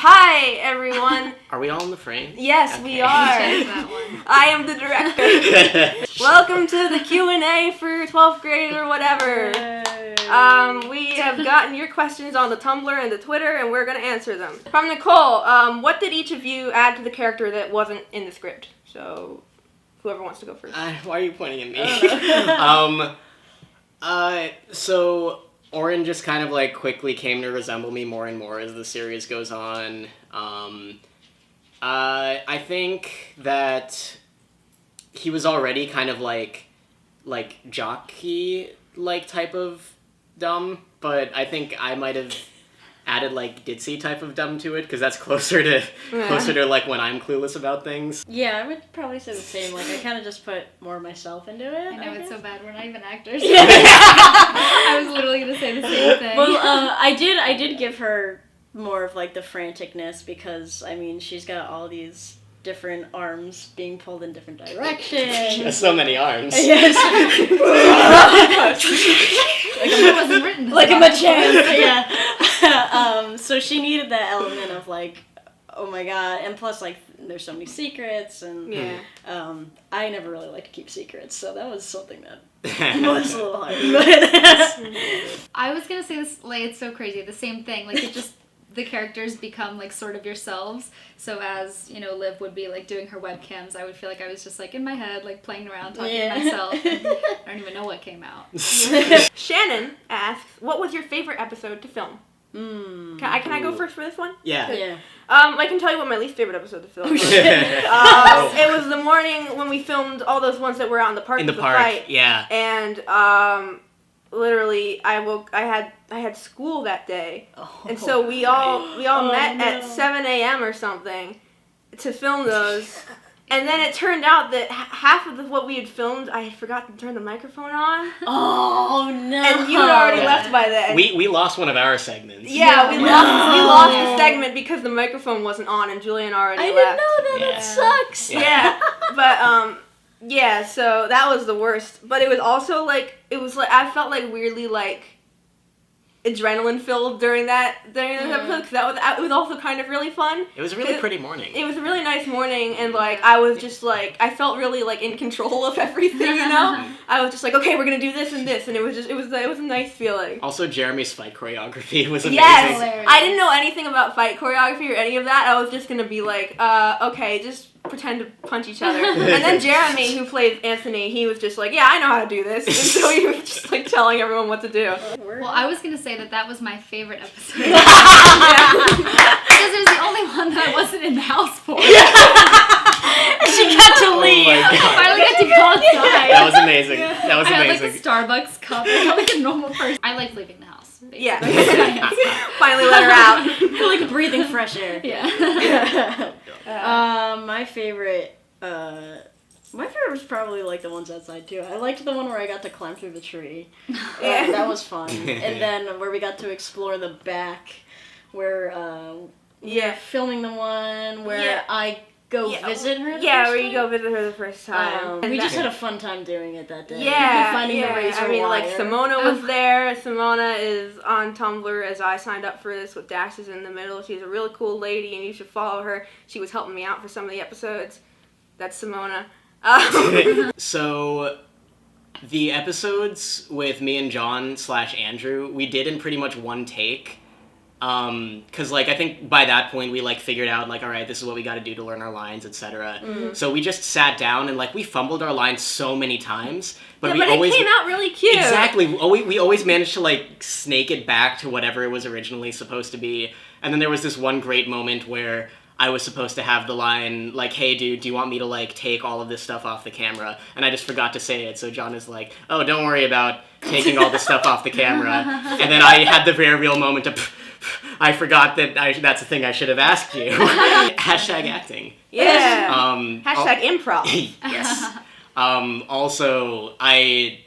Hi, everyone. Are we all in the frame? Yes, Okay. we are. I am the director. Welcome to the Q&A for 12th grade or whatever. We have gotten your questions on the Tumblr and the Twitter, and we're going to answer them. From Nicole, what did each of you add to the character that wasn't in the script? So, whoever wants to go first. Why are you pointing at me? So Oren just kind of like quickly came to resemble me more and more as the series goes on. I think that he was already kind of like jockey like type of dumb, but I think I might have added like ditzy type of dumb to it because that's closer to like when I'm clueless about things. Yeah, I would probably say the same. Like I kind of just put more of myself into it. I know, it's so bad. We're not even actors. I was literally gonna say the same thing. Well, I did give her more of like the franticness because I mean she's got all these different arms being pulled in different directions. So many arms. Yes. It wasn't written. Like a machan. Yeah. So she needed that element of like, oh my god, and plus like there's so many secrets and I never really like to keep secrets, so that was something that was a little hard. I was gonna say this, like it's so crazy. The same thing, like it just. The characters become like sort of yourselves. So as, Liv would be like doing her webcams, I would feel like I was just like in my head, like playing around, talking to myself. I don't even know what came out. Shannon asks, what was your favorite episode to film? Can I go first for this one? Yeah. I can tell you what my least favorite episode to film was. It was the morning when we filmed all those ones that were out in the park. In the park, fight. yeah. And literally, I had school that day, and so we all met at 7 a.m. or something to film those. And then it turned out that half of what we had filmed, I had forgotten to turn the microphone on. Oh no! And you had already left by then. We lost one of our segments. Yeah, we lost the segment because the microphone wasn't on and Julian already left. I didn't know that. It sucks. Yeah, but yeah, so that was the worst. But it was also like I felt like weirdly like adrenaline filled during those episodes because it was also kind of really fun. It was a really pretty morning. It was a really nice morning, and like I was just like I felt really like in control of everything, I was just like, okay, we're gonna do this and this, and it was a nice feeling. Also, Jeremy's fight choreography was amazing. Yes, I didn't know anything about fight choreography or any of that. I was just gonna be like, okay, just pretend to punch each other. And then Jeremy, who plays Anthony, he was just like, yeah, I know how to do this. And so he was just like telling everyone what to do. Well, I was going to say that was my favorite episode. Because it was the only one that I wasn't in the house for. She got to leave. I finally got to go outside. That was amazing. That was amazing. I had like a Starbucks cup. I felt like a normal person. I like leaving the house. Basically. Yeah. Finally let her out. Like breathing fresh air. Yeah. My favorite was probably like the ones outside too. I liked the one where I got to climb through the tree. That was fun. And then where we got to explore the back, where filming the one where I go visit her. Where you go visit her the first time. We just had a fun time doing it that day. Yeah, finding the razor wire. like Simona was there. Simona is on Tumblr as I signed up for this with dashes in the middle. She's a really cool lady, and you should follow her. She was helping me out for some of the episodes. That's Simona. So, the episodes with me and John/Andrew, we did in pretty much one take. Cause like I think by that point we like figured out like, all right, this is what we got to do to learn our lines, etc. So we just sat down and like we fumbled our lines so many times, but it came out really cute. Exactly. We always managed to like snake it back to whatever it was originally supposed to be. And then there was this one great moment where I was supposed to have the line like, hey dude, do you want me to like take all of this stuff off the camera? And I just forgot to say it. So John is like, oh, don't worry about taking all this stuff off the camera. And then I had the very real moment of I forgot that that's a thing I should have asked you. Hashtag acting. Yeah. Hashtag improv. Yes. Also, I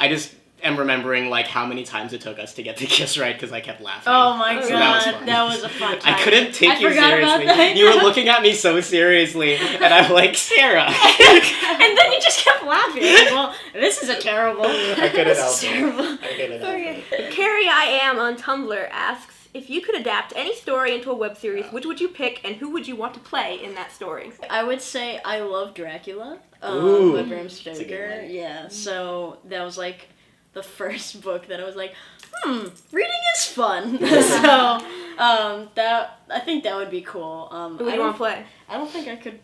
just am remembering like how many times it took us to get the kiss right because I kept laughing. Oh my god, that was a fun time. I couldn't take you seriously. That. You were looking at me so seriously, and I'm like, Sarah. And then you just kept laughing. Like, well, this is a terrible. I couldn't help it. Carrie I Am on Tumblr asks, if you could adapt any story into a web series, which would you pick, and who would you want to play in that story? I would say I love Dracula Ooh, by Bram that's a good Stoker. one. Yeah, so that was like the first book that I was like, reading is fun. So that I think that would be cool. Who would you want to play? I don't think I could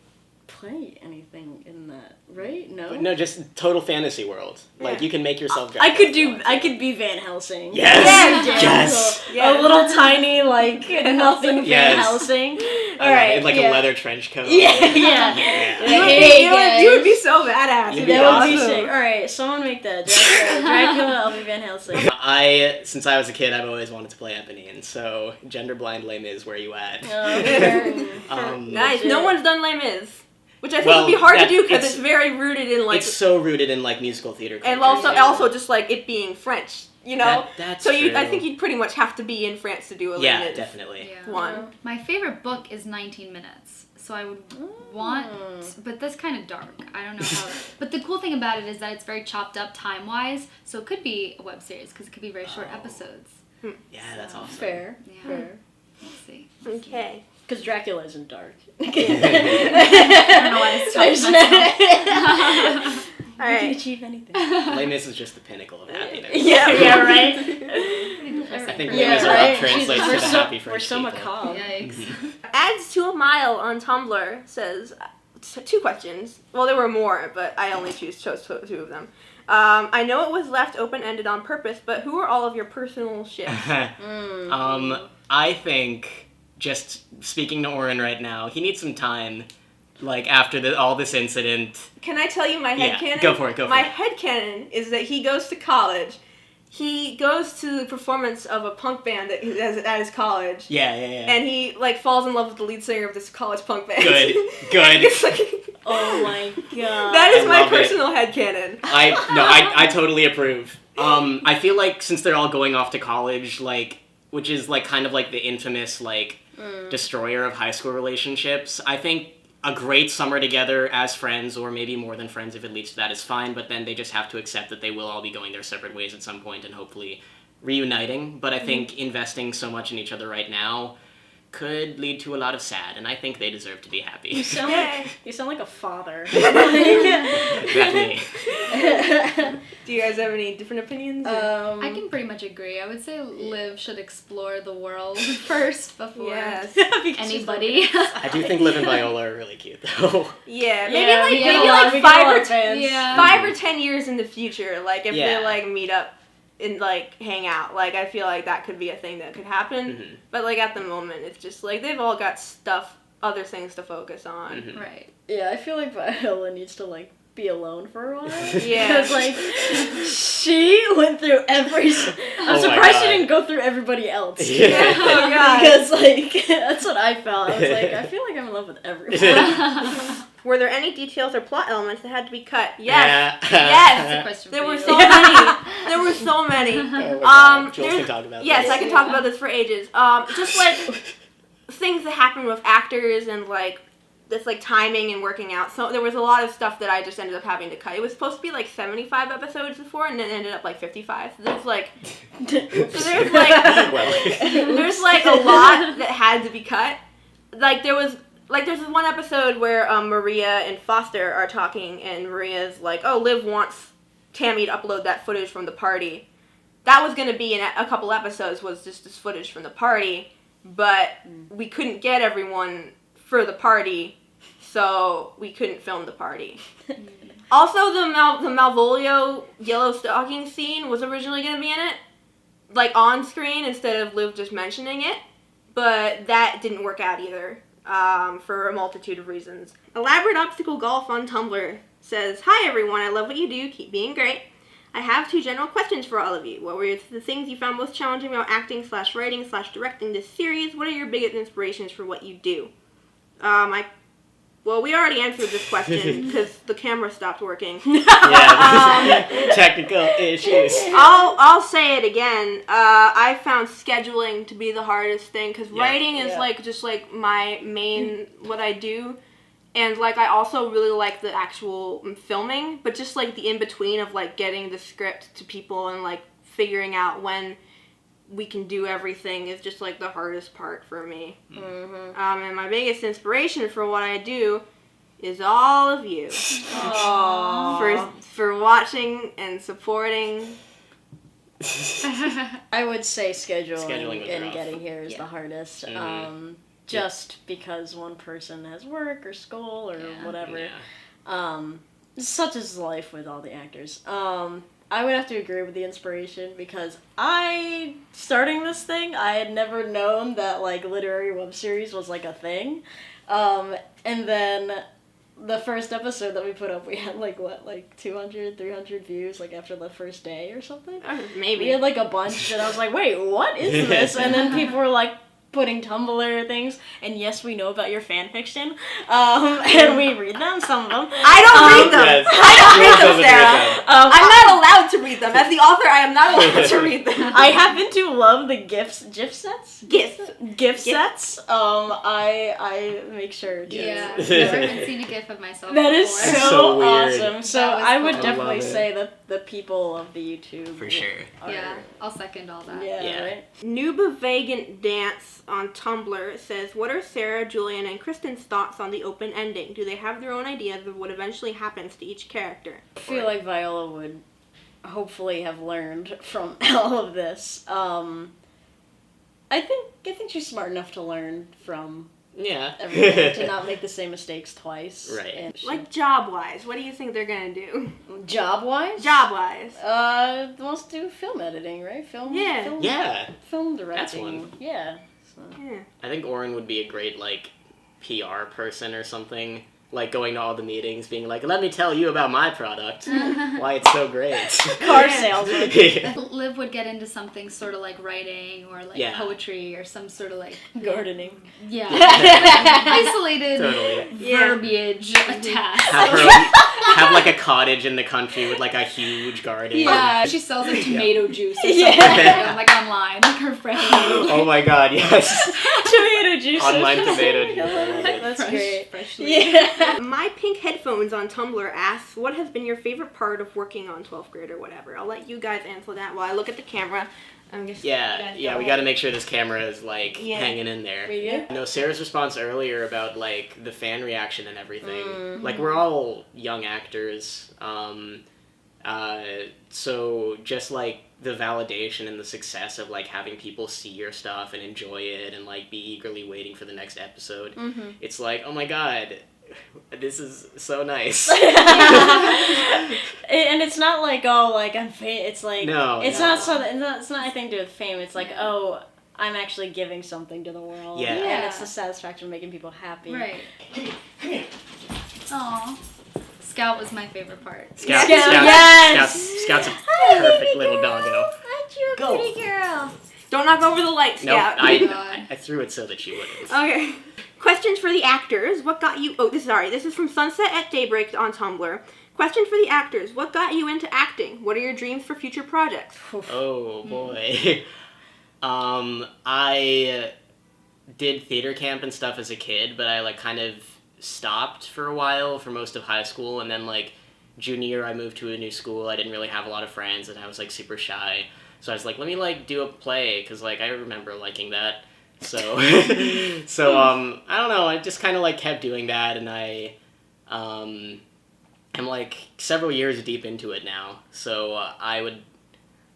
play anything in that, right? No. No, just total fantasy world. Like, Yeah. you can make yourself I Dracula could if you do. want to. I could be Van Helsing. Yes! Yeah, Yes! cool. Yes. A little tiny, like nothing Van Yes. Helsing. I All love right. it. Like yeah. a leather trench coat. Yeah, yeah. Yeah. You would be so badass. You'd It'd be That would be awesome. sick. All right, someone make that. Dracula, I'll be Van Helsing. Since I was a kid, I've always wanted to play Eponine, so gender blind Les Mis, where you at? Nice. No one's done Les Mis, which I think Well, would be hard to that- do because it's- it's very rooted in like, It's so rooted in like musical theater and culture, also just like it being French, you know. That's So true. I think you'd pretty much have to be in France to do a Les Yeah, Mis definitely. Yeah. one. My favorite book is 19 Minutes. So I would want, but that's kind of dark. I don't know how. But the cool thing about it is that it's very chopped up time-wise, so it could be a web series because it could be very short episodes. Yeah, that's awesome. Fair. Yeah. Fair. We'll see. Okay. Because Dracula isn't dark. I don't know why I stopped myself. All You can right. achieve anything. Les Mis is just the pinnacle of happiness. Yeah, right. I think Yeah, Les Mis right. translates We're to the so- happy We're French so people. macabre. Yikes. Adds to a mile on Tumblr says two questions. Well, there were more, but I only chose two of them. I know it was left open-ended on purpose, but who are all of your personal ships? I think, just speaking to Oren right now, he needs some time, like, after all this incident. Can I tell you my Yeah, headcanon? go for it, My headcanon is that he goes to college. He goes to the performance of a punk band that he has at his college. Yeah. And he, like, falls in love with the lead singer of this college punk band. Good. It's like, Oh my god. that is I my love it. personal headcanon. I totally approve. I feel like since they're all going off to college, like, which is like kind of like the infamous like destroyer of high school relationships, I think a great summer together as friends, or maybe more than friends if it leads to that, is fine, but then they just have to accept that they will all be going their separate ways at some point and hopefully reuniting. But I think investing so much in each other right now could lead to a lot of sad, and I think they deserve to be happy. You sound like a father. Exactly. Do you guys have any different opinions? I can pretty much agree. I would say Liv should explore the world first before Yes. anybody. I do think Liv and Viola are really cute, though. Yeah, maybe Yeah, like we get maybe a lot- like we get a lot of five fans. Yeah. 5 or 10 years in the future, like if Yeah. they like meet up and like hang out, like I feel like that could be a thing that could happen. Mhm. But like at the moment, it's just like they've all got other things to focus on. Mhm. Right. Yeah, I feel like Viola needs to like be alone for a while. Yeah. Because like she went through every. I'm Oh my surprised she God. didn't go through everybody else. Yeah. Oh god. Because like that's what I felt. I was like, I feel like I'm in love with everyone. Were there any details or plot elements that had to be cut? Yes. Yeah. Yes. Question There for were you. so many. There were so many. Oh my God. Jules there's- can talk about Yes, this. I can talk about this for ages. Just like things that happen with actors and like this like timing and working out. So there was a lot of stuff that I just ended up having to cut. It was supposed to be like 75 episodes before, and then it ended up like 55. So there's like there's like a lot that had to be cut. Like there's one episode where Maria and Foster are talking, and Maria's like, "Oh, Liv wants Tammy to upload that footage from the party." That was going to be in a couple episodes, was just this footage from the party, but we couldn't get everyone for the party, so we couldn't film the party. Also, the Malvolio yellow stocking scene was originally going to be in it, like on screen instead of Liv just mentioning it, but that didn't work out either, for a multitude of reasons. Elaborate Obstacle Golf on Tumblr says, "Hi everyone, I love what you do, keep being great. I have 2 general questions for all of you. What were the things you found most challenging about acting/writing/directing this series? What are your biggest inspirations for what you do?" Well, we already answered this question because the camera stopped working. Yeah, technical issues. I'll say it again. I found scheduling to be the hardest thing because Yeah. writing is like just like my main what I do, and like I also really like the actual filming, but just like the in between of like getting the script to people and like figuring out when we can do everything is just like the hardest part for me. Mm-hmm. And my biggest inspiration for what I do is all of you. For watching and supporting. I would say scheduling was and rough. getting here is the hardest. Mhm. Just because one person has work or school or whatever. Yeah. Such is life with all the actors. I would have to agree with the inspiration because starting this thing, I had never known that, like, literary web series was, like, a thing. And then the first episode that we put up, we had, like, 200, 300 views, like, after the first day or something? Maybe. We had, like, a bunch, and I was like, wait, what is this? And then people were, like, putting Tumblr things, and yes, we know about your fan fiction, and we read them, some of them. I don't read them. Yes. I don't read them, Yes, Sarah. I'm not allowed to read them. As the author, I am not allowed to read them. I happen to love the GIF sets. GIF Sets. I make sure to. Yeah, I've never even seen a GIF of myself That is before. That's so so weird. awesome. So That was I would cool. definitely I love it. say that the people of the YouTube For sure. are- Yeah, I'll second all that. Yeah. Right? Nuba Vagant Dance on Tumblr says, what are Sarah, Julian, and Kristen's thoughts on the open ending? Do they have their own ideas of what eventually happens to each character? I feel like Viola would hopefully have learned from all of this. I think she's smart enough to learn from Yeah. everything to not make the same mistakes twice. Right. And Like, job-wise, what do you think they're gonna do? job-wise? Job-wise. Wants to do film editing, right? Film. Yeah. Film, Yeah. Film directing. That's one. Yeah. So. Yeah. I think Oren would be a great, like, PR person or something. Like, going to all the meetings, being like, let me tell you about my product. Why it's so great. Car salesman. Liv would get into something sort of like writing or like Yeah. poetry or some sort of like Gardening. isolated Totally. verbiage attached. Have like a cottage in the country with like a huge garden. Yeah, she sells like tomato juice or something Yeah. like online, like her friend. Oh my god, yes. Tomato juice. Online tomato Like, juice. That's great. Freshly. Yeah. My Pink Headphones on Tumblr asks, what has been your favorite part of working on 12th grade or whatever? I'll let you guys answer that while I look at the camera. I'm just Yeah, we gotta make sure this camera is like Yeah. hanging in there. Yeah. No, Sarah's response earlier about like the fan reaction and everything. Mhm. Like we're all young actors, so just like the validation and the success of like having people see your stuff and enjoy it and like be eagerly waiting for the next episode. Mm-hmm. It's like, oh my god, this is so nice. And it's not like, oh, like I'm it's like No, it's no. not so it's not anything to do with fame. It's like, oh, I'm actually giving something to the world. Yeah. And it's the satisfaction of making people happy. Right. Aw. Scout was my favorite part. Scout, Yes! Scout's a perfect little doggo. Aren't you a Go. pretty girl? Don't knock over the light, Nope, Scout. I threw it so that she wouldn't. Okay. Questions for the actors. What got you... Oh, this is from Sunset at Daybreak on Tumblr. Question for the actors. What got you into acting? What are your dreams for future projects? Oh boy. I did theater camp and stuff as a kid, but I like kind of stopped for a while for most of high school, and then like junior year I moved to a new school. I didn't really have a lot of friends and I was like super shy. So I was like, let me like do a play, because like I remember liking that. So I don't know, I just kind of like kept doing that, and I'm like several years deep into it now. So I would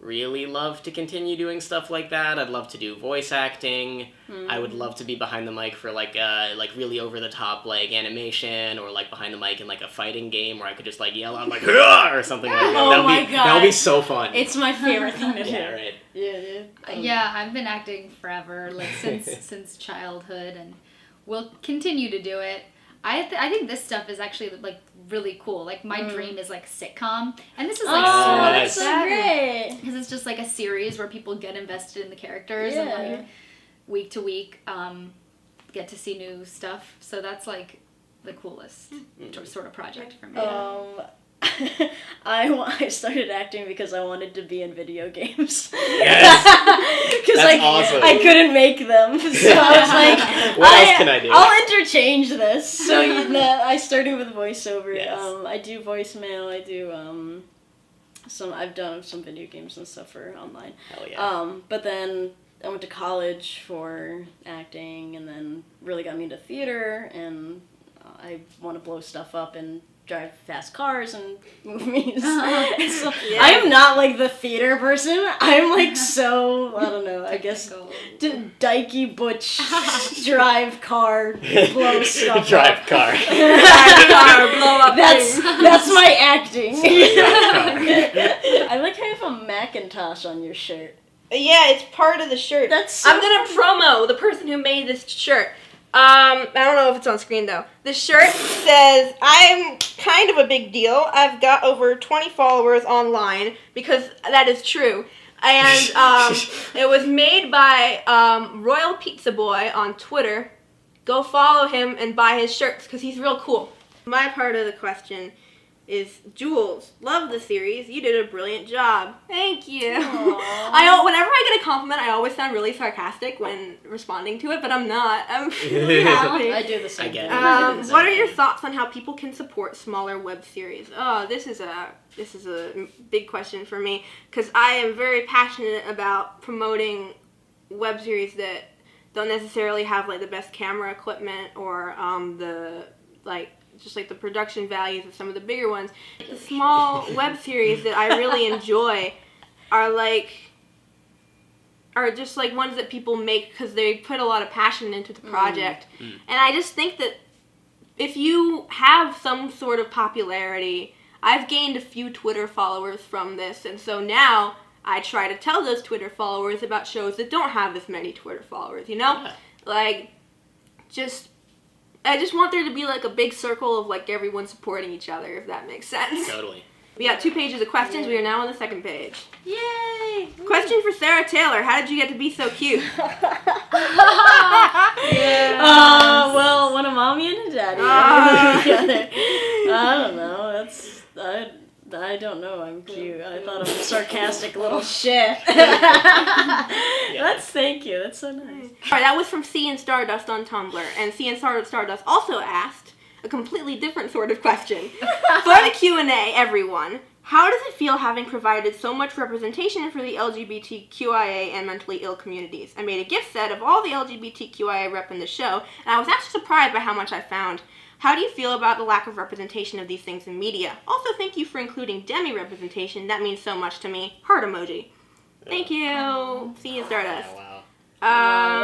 really love to continue doing stuff like that. I'd love to do voice acting. I would love to be behind the mic for like really over the top like animation, or like behind the mic in like a fighting game where I could just like yell out like "Hurrah!" or something like that. Oh my God. That would be so fun. It's my favorite thing to do. yeah, right. Yeah. Yeah, I've been acting forever, like since childhood, and will continue to do it. I think this stuff is actually like really cool. Like my dream is like sitcom, and this is like Oh, sort of that's so great. because it's just like a series where people get invested in the characters and like week to week get to see new stuff. So that's like the coolest sort of project for me. I started acting because I wanted to be in video games. Yes. Because That's awesome. I couldn't make them, so I was like, What else can I do? I'll interchange this. So I started with voiceover. Yes. I do voicemail. I do I've done some video games and stuff for online. Hell yeah. But then I went to college for acting, and then really got me into theater, and I want to blow stuff up and drive fast cars and movies. So, I am not like the theater person. I'm like so, I don't know, I guess dykey butch drive car, blow stuff Drive up. car. Drive car, blow up. That's my acting. Drive car. I like how you have a Macintosh on your shirt. Yeah, it's part of the shirt. That's so I'm gonna promo the person who made this shirt. I don't know if it's on screen though. The shirt says, "I'm kind of a big deal. I've got over 20 followers online," because that is true. And it was made by Royal Pizza Boy on Twitter. Go follow him and buy his shirts because he's real cool. My part of the question is, Jules, love the series. You did a brilliant job. Thank you. Whenever I get a compliment, I always sound really sarcastic when responding to it, but I'm not. I'm really happy. I do the same I get thing. it. What are your thoughts on how people can support smaller web series? Oh, this is a big question for me because I am very passionate about promoting web series that don't necessarily have like the best camera equipment or just like the production values of some of the bigger ones. The small web series that I really enjoy are just like ones that people make because they put a lot of passion into the project. And I just think that if you have some sort of popularity, I've gained a few Twitter followers from this, and so now I try to tell those Twitter followers about shows that don't have as many Twitter followers, you know? Yeah. I just want there to be like a big circle of like everyone supporting each other, if that makes sense. Totally. We got 2 pages of questions. We are now on the 2nd page. Yay! Question for Sarah Taylor. How did you get to be so cute? Well, when a mommy and a daddy together. I don't know. I don't know. I'm cute. I thought I'm a sarcastic little shit. Thank you. That's so nice. All right, that was from C and Stardust on Tumblr, and C and Stardust also asked a completely different sort of question. For the Q&A, everyone, how does it feel having provided so much representation for the LGBTQIA and mentally ill communities? I made a gift set of all the LGBTQIA rep in the show, and I was actually surprised by how much I found. How do you feel about the lack of representation of these things in media? Also, thank you for including demi-representation. That means so much to me. Heart emoji. Thank you. See you, Stardust. Wow.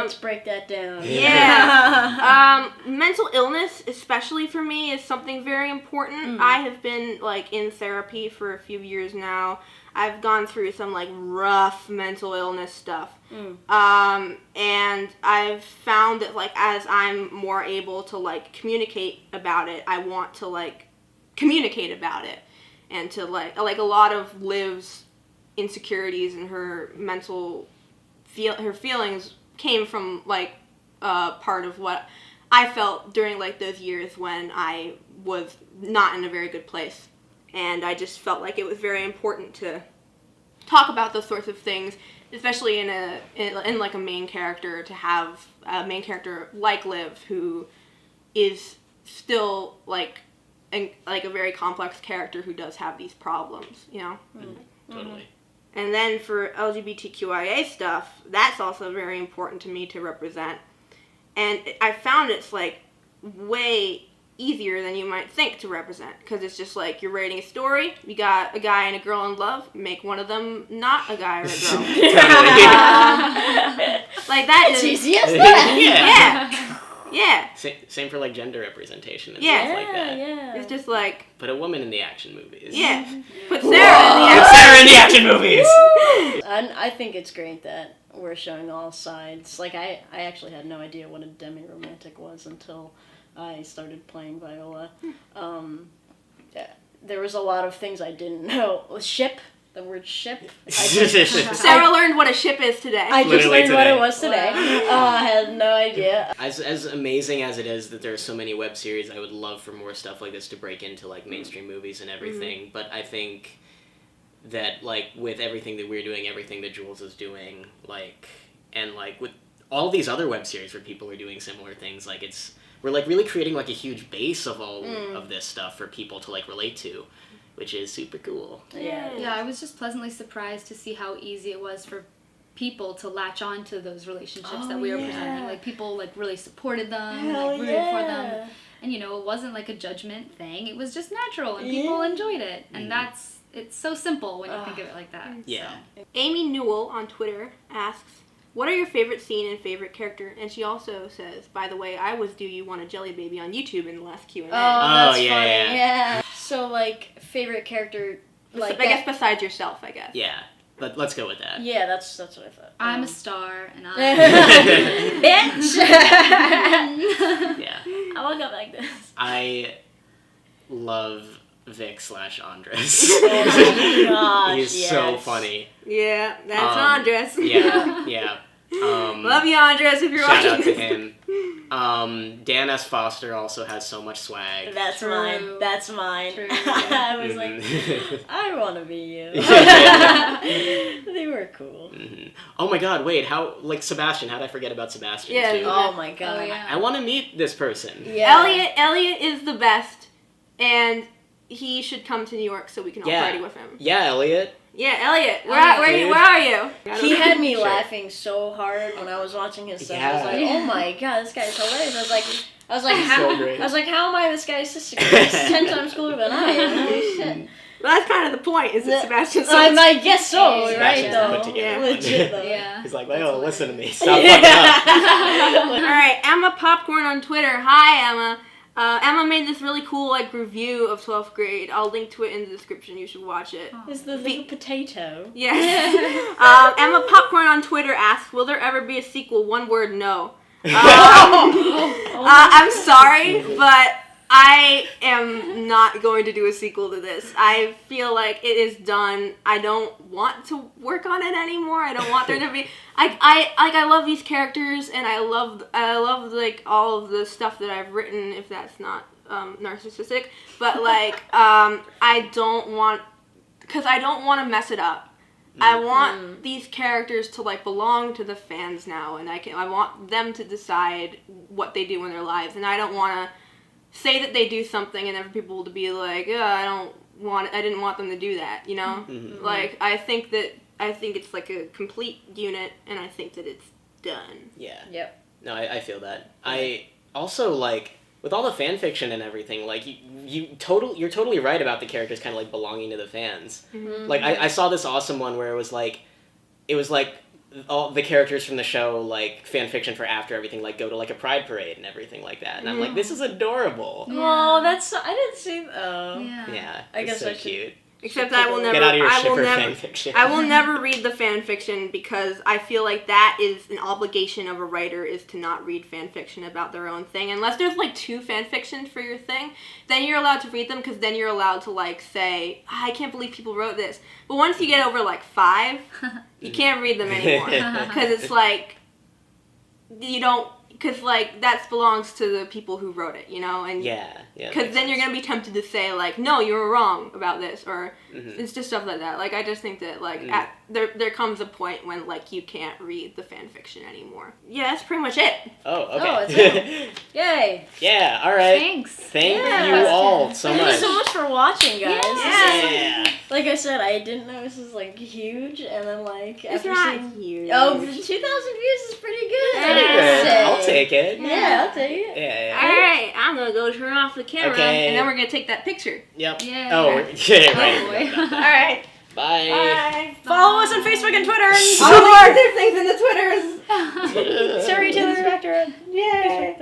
Let's break that down. Yeah. Mental illness, especially for me, is something very important. I have been in therapy for a few years now. I've gone through some rough mental illness stuff. And I've found that as I'm more able to communicate about it, I want to communicate about it. And to a lot of Liv's insecurities and her mental her feelings came from part of what I felt during those years when I was not in a very good place. And I just felt like it was very important to talk about those sorts of things, especially in a main character, to have a main character like Liv who is still a very complex character who does have these problems, you know? Totally. And then for LGBTQIA stuff, that's also very important to me to represent. And I found it's way easier than you might think to represent, because it's just you're writing a story, you got a guy and a girl in love, make one of them not a guy or a girl. That It's is easy as that. Yeah. Same for gender representation and Yeah. stuff like that. Yeah. It's just Put a woman in the action movies. yeah. Put Sarah in the Put Sarah in the action movies. And I think it's great that we're showing all sides. I actually had no idea what a demi-romantic was until I started playing viola. There was a lot of things I didn't know. Ship, the word ship. Sarah learned what a ship is today. I just Literally learned what today. it was today. I had no idea. As amazing as it is that there are so many web series, I would love for more stuff like this to break into mainstream movies and everything. But I think that with everything that we're doing, everything that Jules is doing, and with all these other web series where people are doing similar things, we're really creating a huge base of all of this stuff for people to relate to. which is super cool. Yeah. Yeah, I was just pleasantly surprised to see how easy it was for people to latch on to those relationships that we were presenting. Like, people, like, really supported them, like, rooted for them. And, you know, it wasn't, like, a judgment thing. It was just natural, and people enjoyed it. And it's so simple when you think of it like that. Yeah. So. Amy Newell on Twitter asks, what are your favorite scene and favorite character? And she also says, by the way, I was Do You Want a Jelly Baby on YouTube in the last Q&A. Oh, that's funny. yeah. So, like, favorite character, like... I guess besides yourself, I guess. Yeah. But let's go with that. Yeah, that's what I thought. I'm a star, and Bitch! Yeah. I won't go like this. I love Vic/Andres. Oh my gosh, He's so funny. Yeah, that's Andres. Yeah. Love you, Andres, if you're Shout watching out to this. him. Dan S. Foster also has so much swag. That's True. mine. That's mine. True. I was like, I want to be you. They were cool. Oh my god, wait, Sebastian, how'd I forget about Sebastian Yeah, too? Oh my god. Oh, yeah. I want to meet this person. Yeah. Elliot is the best, and he should come to New York so we can all Yeah. party with him. Yeah, Elliot. Yeah, Elliot, where Dude. are you? He had me Sure. laughing so hard when I was watching his stuff. I was Yeah. like, oh my god, this guy's hilarious. I was like, So great. how am I this guy's sister? He's 10 times cooler than I am. Holy shit. Well, that's kind of the point, is that Sebastian's so I guess so, right Sebastian's though. put together. Legit though. Yeah. He's like, That's oh, listen to hilarious. me. Stop fucking up. Alright, Emma Popcorn on Twitter. Hi, Emma. Emma made this really cool review of 12th grade. I'll link to it in the description. You should watch it. It's the little potato. Yes. Emma Popcorn on Twitter asks, will there ever be a sequel? One word, no. I'm sorry, but I am not going to do a sequel to this. I feel like it is done. I don't want to work on it anymore. I don't want there to be. I love these characters, and I love all of the stuff that I've written. If that's not narcissistic, but I don't want, because I don't want to mess it up. I want these characters to belong to the fans now, and I want them to decide what they do in their lives, and I don't want to say that they do something and then for people to be like, I didn't want them to do that, you know? Mm-hmm. I think it's a complete unit, and I think that it's done. Yeah. Yep. No, I feel that. I also, with all the fan fiction and everything, you're totally right about the characters kind of belonging to the fans. Mm-hmm. I saw this awesome one where it was all the characters from the show, fan fiction for after everything, go to a pride parade and everything like that. And I'm like, this is adorable. Yeah. Oh, that's so, I didn't see. Oh. Yeah. Yeah, I it's guess so I should- cute. Except I will never. Get out of your I will shipper never. fan fiction. I will never read the fan fiction because I feel like that is an obligation of a writer, is to not read fan fiction about their own thing. Unless there's 2 fan fictions for your thing, then you're allowed to read them, because then you're allowed to say, I can't believe people wrote this. But once you get over 5, you can't read them anymore, because it's you don't. Because, that belongs to the people who wrote it, you know? And Yeah. because then you're going to be tempted to say, no, you were wrong about this, or it's just stuff like that. I just think that, there comes a point when, you can't read the fan fiction anymore. Yeah, that's pretty much it. Oh, okay. Oh, it's it. Yay. Yeah, all right. Thanks. Thank Yeah. you all so Thank much. you so much for watching, guys. Yeah. Like I said, I didn't know this was huge, and then It's after not seeing huge. 2,000 views is pretty good. Pretty I'd good. say. I'll take it. Yeah, I'll take it. Yeah. Alright, I'm going to go turn off the camera, Okay. and then we're going to take that picture. Yep. Yay. Oh, yeah, right. boy. Alright. Bye. Bye. Follow us on Facebook and Twitter. All the other things in the Twitters. Sarah Taylor Director. Yay.